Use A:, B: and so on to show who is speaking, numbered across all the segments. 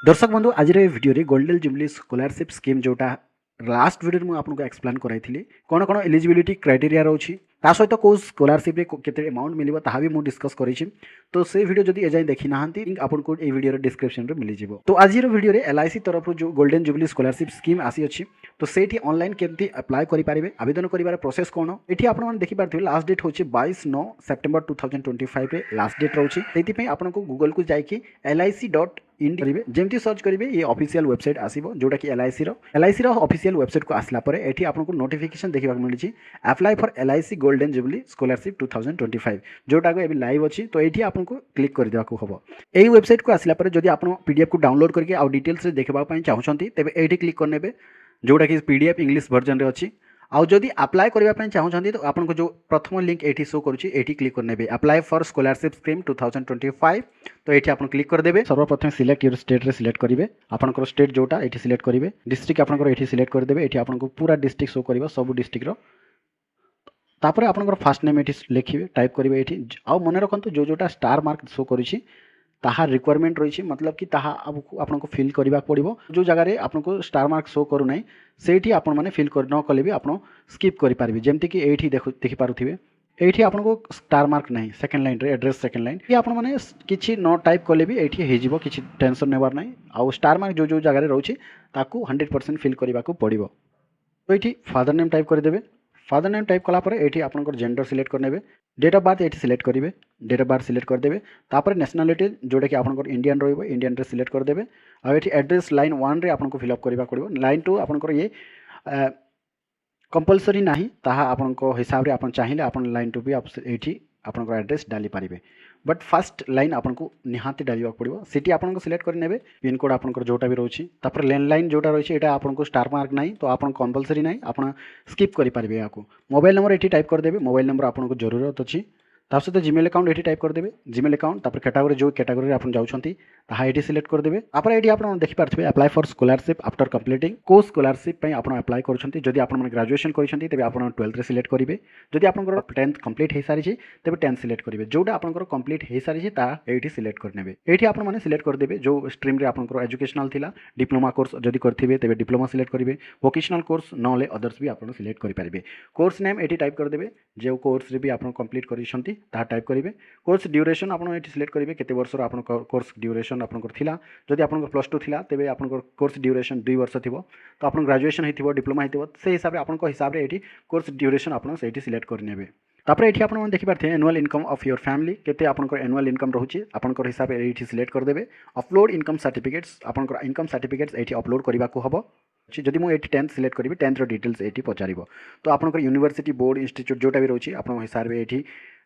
A: दर्शक बंधु आज video golden jubilee scholarship scheme जोटा लास्ट वीडियो में आपको एक्सप्लेन कराई कौन कौन एलिजिबिलिटी क्राइटेरिया रोची ता सहित कौ स्कॉलरशिप केते अमाउंट मिलिबो ताहा भी मु डिस्कस करिछि। तो से वीडियो जदि एजाई देखि नाहंती लिंक आपको ए वीडियो डिस्क्रिप्शन रे मिल जिवो। तो आज वीडियो रे एलआईसी तरफ जो गोल्डन जुबली स्कॉलरशिप स्कीम आसी अछि तो सेठी ऑनलाइन केमती अप्लाई करि पारिबे आवेदन करिवार प्रोसेस कोन एठी आपण माने देखि पारथिबे लास्ट डेट होछि 22 सेप्टेम्बर 2025 रे लास्ट डेट रहउछि। सेति पई आपनको गूगल को जाइकि lic.in करिवे जेमती सर्च करिवे ये ऑफिशियल वेबसाइट आसीबो जोटा कि एलआईसी रो ऑफिशियल वेबसाइट को आसला परे एठी आपनको नोटिफिकेशन देखिबा मिलिछि apply for LIC golden jubilee scholarship 2025 जोटा को एबी लाइव अछि। तो एठी आपनको क्लिक कर देबा को हबो। एही वेबसाइट को आसला परे जदि आपण पीडीएफ को डाउनलोड करके आ डिटेल्स रे देखबा पई चाहउछंती तेबे एठी क्लिक करनेबे जोटा कि पीडीएफ इंग्लिश वर्जन रे अछि। आउ जदि अप्लाई करबा पई चाहउछंती तो आपनको जो प्रथम लिंक एठी शो करूछि एठी क्लिक करनेबे अप्लाई फॉर स्कॉलरशिप स्कीम 2025। तो एठी आपण क्लिक कर देबे। सर्वप्रथम सिलेक्ट योर स्टेट रे सिलेक्ट करिवे आपनकर स्टेट जोटा एठी सिलेक्ट करिवे डिस्ट्रिक्ट आपनकर एठी सिलेक्ट कर देबे। एठी आपनको पूरा डिस्ट्रिक्ट शो करबो सब डिस्ट्रिक्ट रो तापर आपनकर फास्ट नेम एठी लिखिबे टाइप करिवे एठी आउ मन रखंतु जो जोटा स्टार मार्क शो करूछि ताहा रिक्वायरमेंट रही मतलब कि ताहा आपको फिल करबा पड़िबो। जो जगह रे आपको स्टार मार्क शो करू नै सेठी आपन माने फिल कर न कले भी आपन स्किप करि पारबे। जेमति कि एठी देखि पारुथिबे एठी आपनको स्टार मार्क नहीं सेकंड लाइन रे एड्रेस सेकंड लाइन ये आपन माने किछि न टाइप कले भी एठी हे जिवो किछि टेंशन नेबार नै। आउ स्टार मार्क जो जगह रे रहउछि ताकू 100% फिल करबा को पड़िबो। तो एठी फादर नेम टाइप कर देबे। फादर नेम टाइप कला परे एठी आपनकर जेंडर सिलेक्ट करनेबे डेट ऑफ बर्थ एठी सिलेक्ट करिवे डेट ऑफ बर्थ सिलेक्ट कर देबे। तापर नेशनलिटी जोटा कि आपनकर इंडियन रहइबो इंडियन रे सिलेक्ट कर देबे। आ एठी एड्रेस लाइन 1 रे आपनको फिल अप करबा पड़िबो। लाइन 2 आपनकर ये कंपलसरी नाही ताहा आपनको हिसाब रे आपन चाहिले आपन लाइन 2 भी आप एठी आपनकर एड्रेस डाली पारिबे बट फर्स्ट लाइन आपनको निहाती डालिबा पड़िबो। सिटी आपनको सिलेक्ट कर नेबे पिन कोड आपनकर जोटा भी रहउछि तापर लैंडलाइन जोटा रहउछि एटा आपनको स्टार मार्क नाही तो आपन कंपलसरी नाही आपन स्किप करि पारिबे। याको मोबाइल नंबर एठी टाइप कर देबे मोबाइल नंबर आपनको जरूरत अछि। तार सहित जीमेल अकाउंट एठी टाइप कर देबे जीमेल अकाउंट तापर कैटेगरी जो कैटेगरी आपन जाउछंती ताहा एठी सिलेक्ट कर देबे। तापर एठी आपन देखि पारथिबे apply for scholarship after completing को स्कॉलरशिप पई आपन अप्लाई करछंती जदि आपन माने ग्रेजुएशन करछंती तबे आपन 12th रे सिलेक्ट करिवे जदि आपनकर 10th कंप्लीट हे सारी छि तबे 10th सिलेक्ट करिवे जोटा आपनकर कंप्लीट हे सारी छि ता एठी सिलेक्ट कर नेबे। एठी आपन माने सिलेक्ट कर देबे जो स्ट्रीम रे आपनकर एजुकेशनल थिला डिप्लोमा कोर्स जदि करथिबे तबे डिप्लोमा सिलेक्ट करिवे वोकेशनल कोर्स नले अदर्स भी आपन सिलेक्ट करि पारिबे। कोर्स नेम एठी टाइप कर देबे जे कोर्स रे भी आपन कंप्लीट करिसंती ता टाइप करिवे। कोर्स ड्यूरेशन आपन एठी सिलेक्ट करिवे केते वर्ष रो आपन कोर्स ड्यूरेशन आपनकर थिला जदि आपनकर +2 थिला तबे आपनकर कोर्स ड्यूरेशन 2 वर्ष थिबो तो आपन ग्रेजुएशन हेतिबो डिप्लोमा हेतिबो से हिसाब रे आपनको हिसाब रे एठी कोर्स ड्यूरेशन आपन सेठी सिलेक्ट कर नेबे। तापर एठी आपन मन देखि पारथे annual income of your family केते आपनकर एनुअल इनकम रहउछि आपनकर हिसाब रे एठी सिलेक्ट कर देबे। अपलोड इनकम सर्टिफिकेट्स आपनकर इनकम सर्टिफिकेट्स एठी अपलोड करबा को हबो। जदि मु एठी 10th सिलेक्ट करिवे 10th रो डिटेल्स एठी पचारिबो तो आपनकर यूनिवर्सिटी बोर्ड इंस्टीट्यूट जोटा भी रहउछि आपन हिसाब रे एठी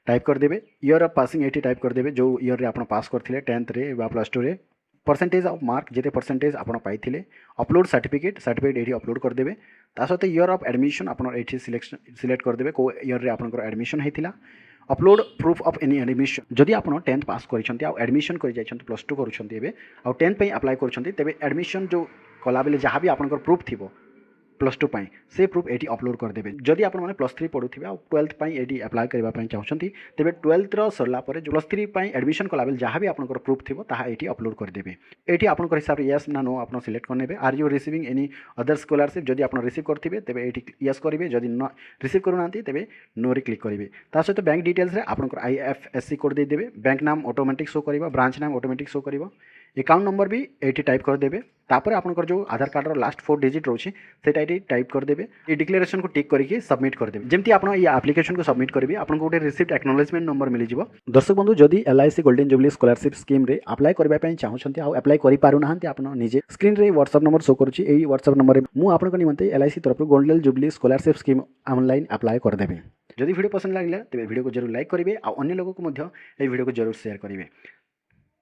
A: टाइप कर देबे। ईयर ऑफ पासिंग एठी टाइप कर देबे जो ईयर रे आपन पास करथिले 10th रे बा +2 रे परसेंटेज ऑफ मार्क जेते परसेंटेज आपन पाइथिले अपलोड सर्टिफिकेट एठी अपलोड कर देबे। ता सहित ईयर ऑफ एडमिशन आपन एठी सिलेक्ट कर देबे को ईयर रे आपनकर एडमिशन हेतिला। Upload proof of any admission जदि आपन 10th पास करिसंती आ एडमिशन करि जाइछंती +2 करूछंती एबे आ 10th पई अप्लाई करूछंती तेबे एडमिशन जो कला बेले जहां भी आपनकर प्रूफ थिबो +2 पाई से प्रूफ एटी अपलोड कर देबे। जदि आपन माने +3 पढुथिबे आ 12th पाई एटी अप्लाई करबा पाई चाहछंती तेबे 12th रो सरला परे जो +3 पाई एडमिशन कला बेल जहां भी आपनकर प्रूफ थिबो ताहा एटी अपलोड कर देबे। एटी आपनकर हिसाब रे यस ना नो आपन सिलेक्ट कर नेबे। Are you receiving any other scholarship जदि आपन रिसीव करथिबे तेबे एटी यस करिवे जदि न रिसीव करू नांती तेबे नो रे क्लिक करिवे। ता सहित बैंक डिटेल्स रे आपनकर आईएफएससी कोड दे देबे बैंक नाम ऑटोमेटिक शो करिवो ब्रांच नाम ऑटोमेटिक शो करिवो अकाउंट नंबर भी एठी टाइप कर देबे। तापर आपनकर जो आधार कार्ड रो लास्ट 4 डिजिट रहउछि सेटा एठी टाइप कर देबे। ए डिक्लेरेशन को टिक करके सबमिट कर देबे। जेमति आपन ये एप्लीकेशन को सबमिट करबे आपनको गोटे रिसीप्ट एक्नॉलेजमेंट नंबर मिलि जिवो। दर्शक बंधु जदि LIC golden jubilee scholarship scheme रे अप्लाई करबा पई चाहउछंती आ अप्लाई करि पारु नाहंती आपन निजे स्क्रीन रे WhatsApp नंबर शो करूछि एई WhatsApp नंबर रे मु आपनको निमंते एलआईसी तरफ golden jubilee scholarship scheme online apply कर देबे। जदि वीडियो पसंद लागिला तबे वीडियो को जरूर लाइक करिवे आ अन्य लोगों को मध्य ए वीडियो को जरूर शेयर करिवे।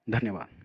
A: धन्यवाद।